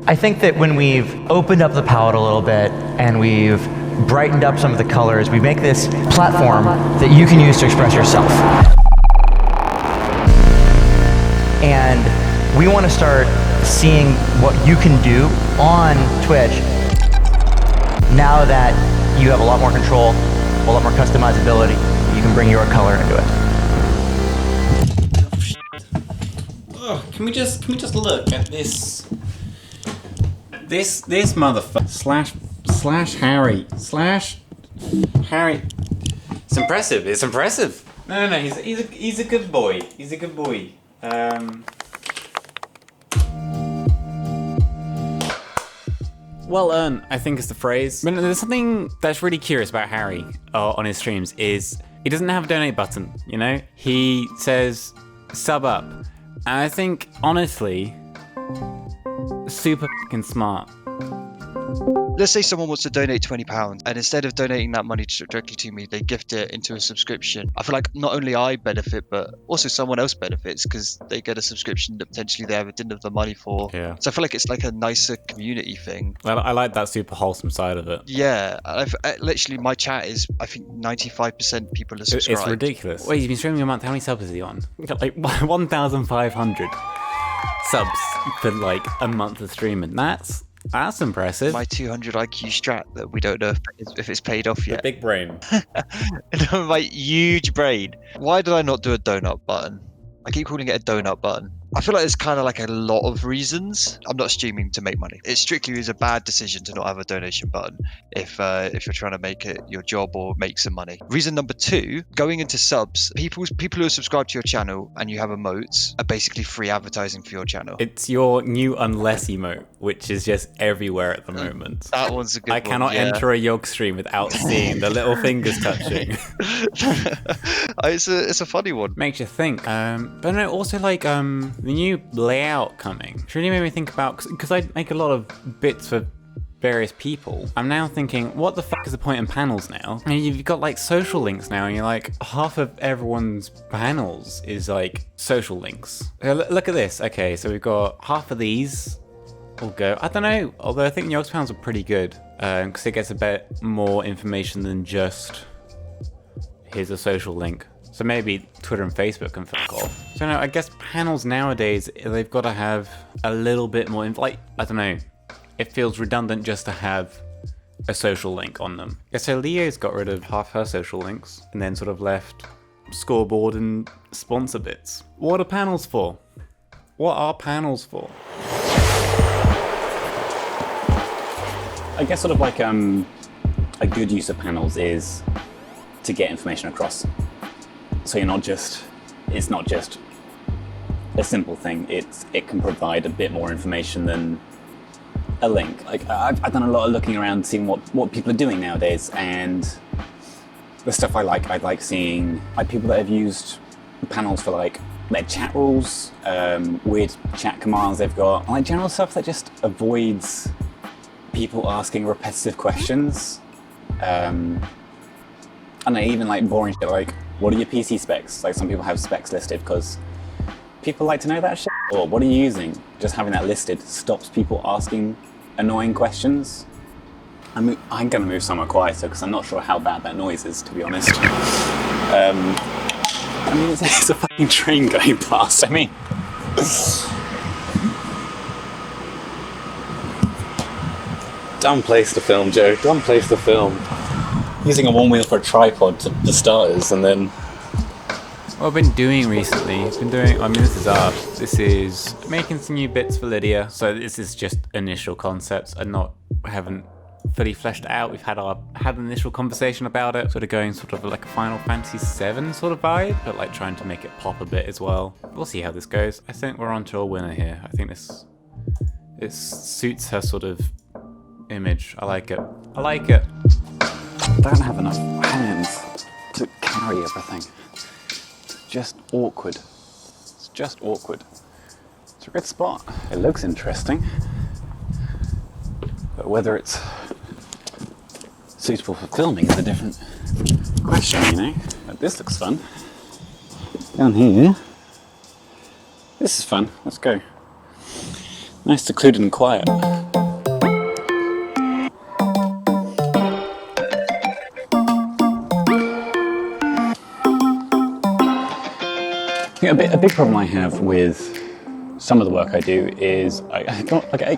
I think that when we've opened up the palette a little bit and we've brightened up some of the colors, we make this platform that you can use to express yourself. And we want to start seeing what you can do on Twitch now that you have a lot more control, a lot more customizability. You can bring your color into it. Oh, can we just look at this motherfucker slash Harry. It's impressive. It's impressive. No. He's a good boy. He's a good boy. Well earned, I think is the phrase. But there's something that's really curious about Harry on his streams is he doesn't have a donate button, you know? He says sub up. And I think, honestly, super fucking smart. Let's say someone wants to donate £20 and instead of donating that money directly to me, they gift it into a subscription. I feel like not only I benefit, but also someone else benefits because they get a subscription that potentially they didn't have the money for. Yeah. So I feel like it's like a nicer community thing. Well, I like that super wholesome side of it. Yeah, literally my chat is, I think 95% people are subscribed. It's ridiculous. Wait, he's been streaming a month. How many subs is he on? Like 1,500 subs for like a month of streaming. That's impressive. My 200 IQ strat that we don't know if it's paid off yet. The big brain. My huge brain. Why did I not do a donut button? I keep calling it a donut button. I feel like there's kind of like a lot of reasons. I'm not streaming to make money. It strictly is a bad decision to not have a donation button if you're trying to make it your job or make some money. Reason number 2, going into subs, people who are subscribed to your channel and you have emotes are basically free advertising for your channel. It's your new unless emote, which is just everywhere at the moment. That one's a good one. I cannot enter a Yog stream without seeing the little fingers touching. It's a funny one. Makes you think. But no, also like the new layout coming. It really made me think about, because I make a lot of bits for various people. I'm now thinking, what the fuck is the point in panels now? I mean, you've got like social links now, and you're like, half of everyone's panels is like social links. Look at this. Okay, so we've got half of these will go. I don't know, although I think the Yogs panels are pretty good, because it gets a bit more information than just here's a social link. So maybe Twitter and Facebook can fuck off. So no, I guess panels nowadays, they've got to have a little bit more, like, I don't know, it feels redundant just to have a social link on them. Yeah, so Leo's got rid of half her social links and then sort of left scoreboard and sponsor bits. What are panels for? What are panels for? I guess sort of like a good use of panels is to get information across. So it's not just a simple thing. It can provide a bit more information than a link. Like I've done a lot of looking around, seeing what people are doing nowadays, and the stuff I like seeing like people that have used panels for like their chat rules, weird chat commands they've got, and like general stuff that just avoids people asking repetitive questions. And even like boring shit like, what are your PC specs? Like some people have specs listed because people like to know that shit. Or what are you using? Just having that listed stops people asking annoying questions. I'm gonna move somewhere quieter because I'm not sure how bad that noise is, to be honest. I mean, it's a fucking train going past. I mean, dumb place to film, Joe. Dumb place to film. Using a one wheel for a tripod for starters, and then... What I've been doing recently, this is making some new bits for Lydia. So this is just initial concepts and haven't fully fleshed out. We've had an initial conversation about it, sort of going sort of like a Final Fantasy VII sort of vibe, but like trying to make it pop a bit as well. We'll see how this goes. I think we're onto a winner here. I think this suits her sort of image. I like it. I don't have enough hands to carry everything. It's just awkward. It's a good spot. It looks interesting, but whether it's suitable for filming is a different question, you know? But this looks fun. Down here. This is fun. Let's go. Nice, secluded and quiet. A big problem I have with some of the work I do is I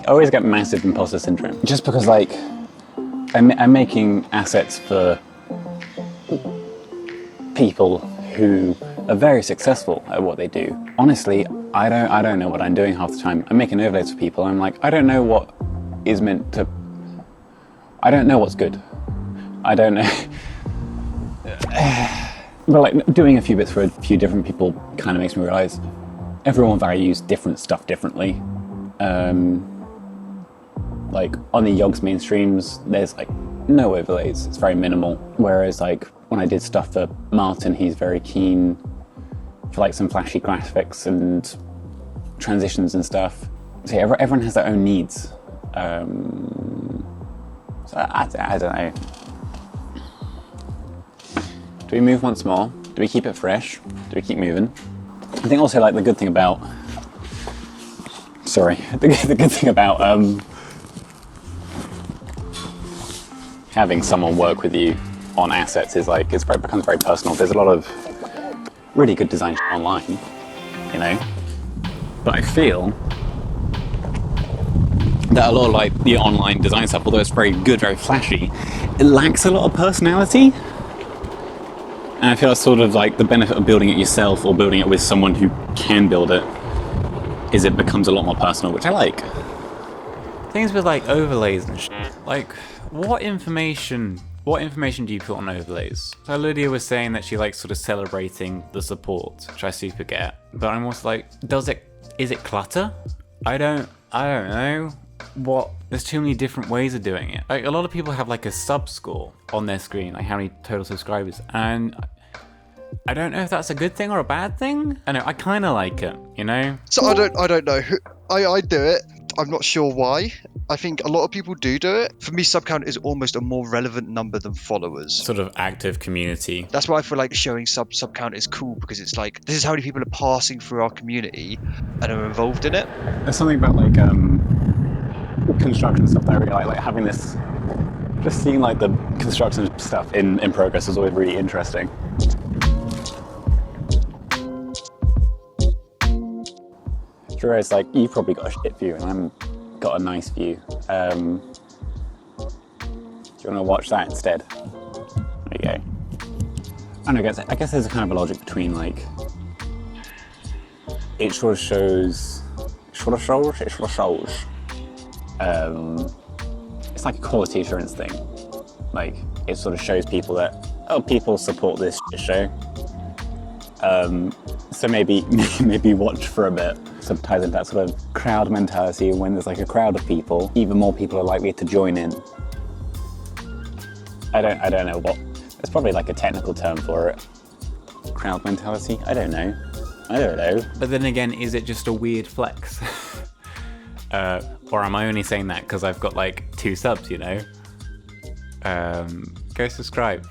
always get massive imposter syndrome. Just because like I'm making assets for people who are very successful at what they do. Honestly, I don't know what I'm doing half the time. I'm making overlays for people. I'm like, I don't know what is meant to. I don't know what's good. I don't know. But like doing a few bits for a few different people kind of makes me realise everyone values different stuff differently. Like on the Yogs mainstreams, there's like no overlays. It's very minimal. Whereas like when I did stuff for Martin, he's very keen for like some flashy graphics and transitions and stuff. So yeah, everyone has their own needs. So I don't know. Do we move once more? Do we keep it fresh? Do we keep moving? I think also like the good thing about, the good thing about having someone work with you on assets is like it becomes very personal. There's a lot of really good design online, you know. But I feel that a lot of like the online design stuff, although it's very good, very flashy, it lacks a lot of personality. And I feel that's sort of like the benefit of building it yourself or building it with someone who can build it, is it becomes a lot more personal, which I like. Things with like overlays and like what information do you put on overlays? So Lydia was saying that she likes sort of celebrating the support, which I super get. But I'm also like, is it clutter? I don't know. There's too many different ways of doing it. Like a lot of people have like a sub score on their screen, like how many total subscribers, and I don't know if that's a good thing or a bad thing. I know I kind of like it, you know. So I don't know. I do it. I'm not sure why. I think a lot of people do it. For me, sub count is almost a more relevant number than followers. Sort of active community. That's why I feel like showing sub count is cool, because it's like this is how many people are passing through our community and are involved in it. There's something about like construction stuff that I really like having this, just seeing like the construction stuff in progress is always really interesting. Whereas like you've probably got a shit view and I've got a nice view. Do you want to watch that instead? There you go. I don't know, I guess there's a kind of a logic between like it sort of shows. It's like a quality assurance thing. Like it sort of shows people that people support this show. So maybe watch for a bit. So it ties into that sort of crowd mentality. When there's like a crowd of people, even more people are likely to join in. I don't know what. There's probably like a technical term for it. Crowd mentality. I don't know. But then again, is it just a weird flex? Or am I only saying that because I've got like 2 subs, you know? Go subscribe.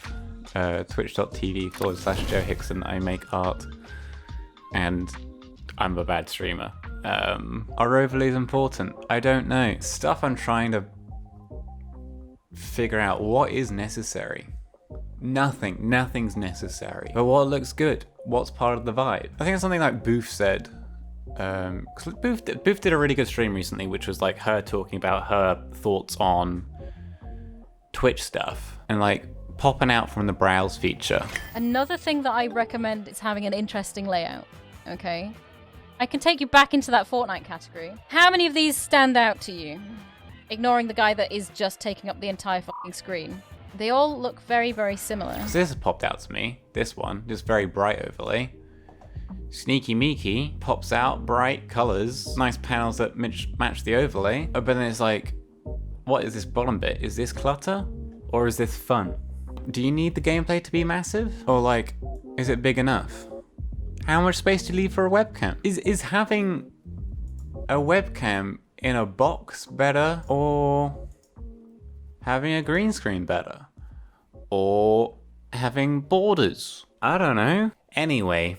Twitch.tv/Joe Hickson. I make art. And I'm a bad streamer. Are overlays important? I don't know. Stuff I'm trying to figure out what is necessary. Nothing's necessary. But what looks good? What's part of the vibe? I think it's something like Booth said. Cause Booth did a really good stream recently, which was like her talking about her thoughts on Twitch stuff and like popping out from the browse feature. Another thing that I recommend is having an interesting layout. Okay, I can take you back into that Fortnite category. How many of these stand out to you? Ignoring the guy that is just taking up the entire fucking screen. They all look very, very similar. This has popped out to me. This one, just very bright overlay. Sneaky Meeky pops out, bright colors, nice panels that match the overlay. But then it's like, what is this bottom bit? Is this clutter? Or is this fun? Do you need the gameplay to be massive? Or like, is it big enough? How much space do you leave for a webcam? Is having a webcam in a box better? Or having a green screen better? Or having borders? I don't know. Anyway.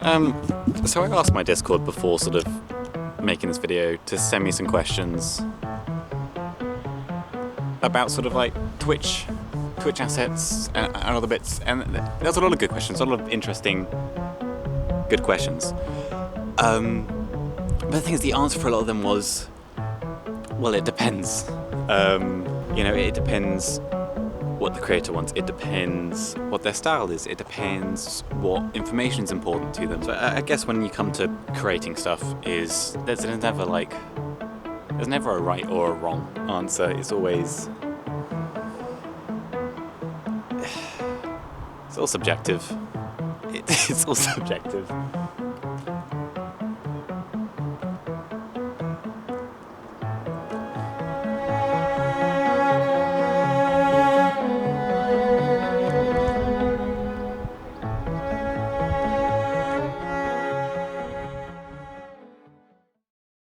So I asked my Discord before sort of making this video to send me some questions about sort of like Twitch assets and other bits, and there's a lot of good questions, a lot of interesting, good questions. But the thing is, the answer for a lot of them was, well, it depends. It depends what the creator wants. It depends what their style is. It depends what information is important to them. So I guess when you come to creating stuff, there's never a right or a wrong answer. It's always, it's all subjective. It's all subjective.